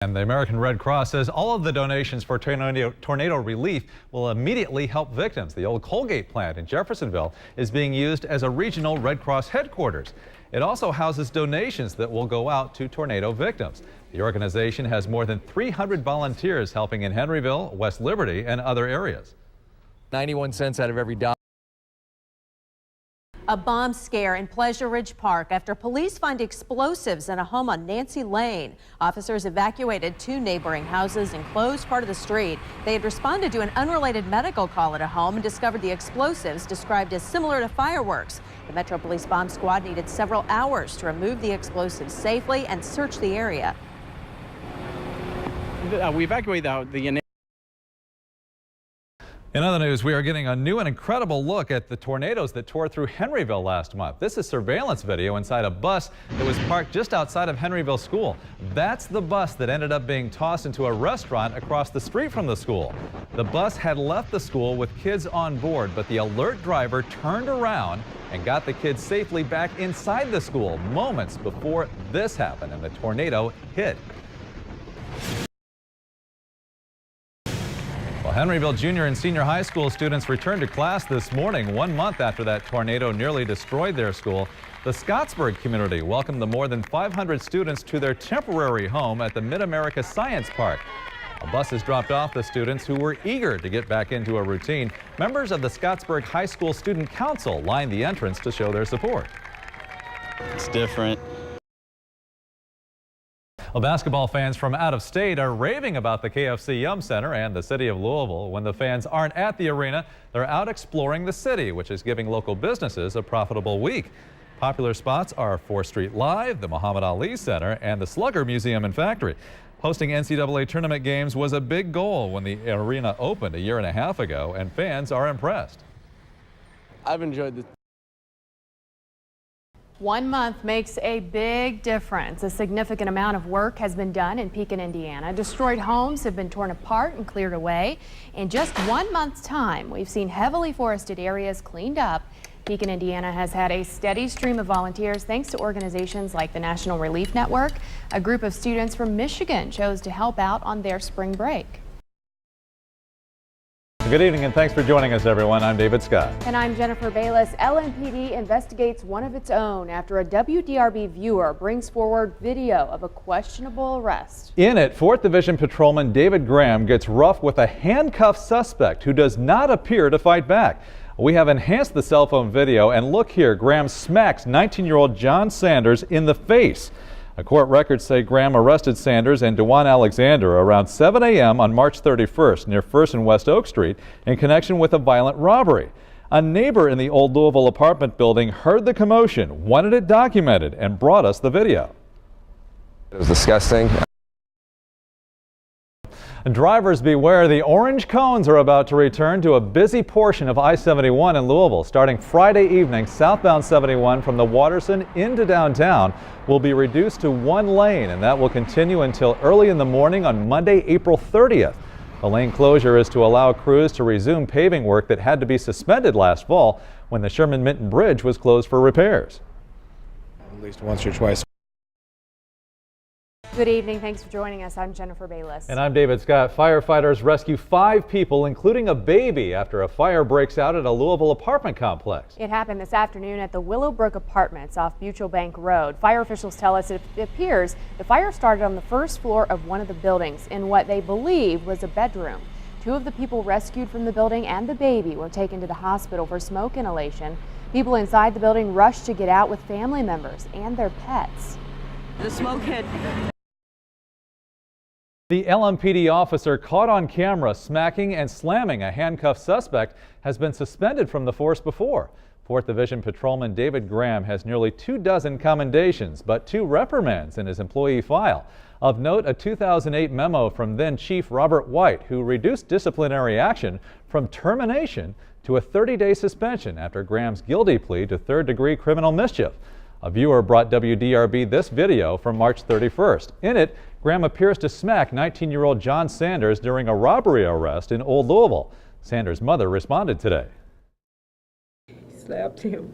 And the American Red Cross says all of the donations for tornado relief will immediately help victims. The old Colgate plant in Jeffersonville is being used as a regional Red Cross headquarters. It also houses donations that will go out to tornado victims. The organization has more than 300 volunteers helping in Henryville, West Liberty, and other areas. 91 cents out of every dollar. A bomb scare in Pleasure Ridge Park after police find explosives in a home on Nancy Lane. Officers evacuated 2 neighboring houses and closed part of the street. They had responded to an unrelated medical call at a home and discovered the explosives described as similar to fireworks. The Metro Police Bomb Squad needed several hours to remove the explosives safely and search the area. We evacuated the In other news, we are getting a new and incredible look at the tornadoes that tore through Henryville last month. This is surveillance video inside a bus that was parked just outside of Henryville School. That's the bus that ended up being tossed into a restaurant across the street from the school. The bus had left the school with kids on board, but the alert driver turned around and got the kids safely back inside the school moments before this happened and the tornado hit. Well, Henryville junior and senior high school students returned to class this morning, 1 month after that tornado nearly destroyed their school. The Scottsburg community welcomed the more than 500 students to their temporary home at the Mid-America Science Park. Buses dropped off the students who were eager to get back into a routine. Members of the Scottsburg High School Student Council lined the entrance to show their support. It's different. Well, basketball fans from out of state are raving about the KFC Yum Center and the city of Louisville. When the fans aren't at the arena, they're out exploring the city, which is giving local businesses a profitable week. Popular spots are 4th Street Live, the Muhammad Ali Center, and the Slugger Museum and Factory. Hosting NCAA tournament games was a big goal when the arena opened a year and a half ago, and fans are impressed. I've enjoyed the 1 month makes a big difference. A significant amount of work has been done in Pekin, Indiana. Destroyed homes have been torn apart and cleared away. In just 1 month's time, we've seen heavily forested areas cleaned up. Pekin, Indiana has had a steady stream of volunteers thanks to organizations like the National Relief Network. A group of students from Michigan chose to help out on their spring break. Good evening and thanks for joining us, everyone. I'm David Scott. And I'm Jennifer Bayless. LMPD investigates one of its own after a WDRB viewer brings forward video of a questionable arrest. In it, 4th Division Patrolman David Graham gets rough with a handcuffed suspect who does not appear to fight back. We have enhanced the cell phone video, and look here, Graham smacks 19-year-old John Sanders in the face. Court records say Graham arrested Sanders and DeJuan Alexander around 7 a.m. on March 31st near 1st and West Oak Street in connection with a violent robbery. A neighbor in the old Louisville apartment building heard the commotion, wanted it documented, and brought us the video. It was disgusting. Drivers beware, the orange cones are about to return to a busy portion of I-71 in Louisville. Starting Friday evening, southbound 71 from the Watterson into downtown will be reduced to 1 lane, and that will continue until early in the morning on Monday, April 30th. The lane closure is to allow crews to resume paving work that had to be suspended last fall when the Sherman-Minton Bridge was closed for repairs. At least once or twice. Good evening. Thanks for joining us. I'm Jennifer Bayless. And I'm David Scott. Firefighters rescue 5 people, including a baby, after a fire breaks out at a Louisville apartment complex. It happened this afternoon at the Willowbrook Apartments off Mutual Bank Road. Fire officials tell us it appears the fire started on the 1st floor of one of the buildings in what they believe was a bedroom. 2 of the people rescued from the building and the baby were taken to the hospital for smoke inhalation. People inside the building rushed to get out with family members and their pets. The smoke hit. The LMPD officer caught on camera smacking and slamming a handcuffed suspect has been suspended from the force before. 4th Division Patrolman David Graham has nearly 24 commendations, but 2 reprimands in his employee file. Of note, a 2008 memo from then Chief Robert White, who reduced disciplinary action from termination to a 30-day suspension after Graham's guilty plea to 3rd-degree criminal mischief. A viewer brought WDRB this video from March 31st. In it, Graham appears to smack 19-year-old John Sanders during a robbery arrest in Old Louisville. Sanders' mother responded today. Slapped him.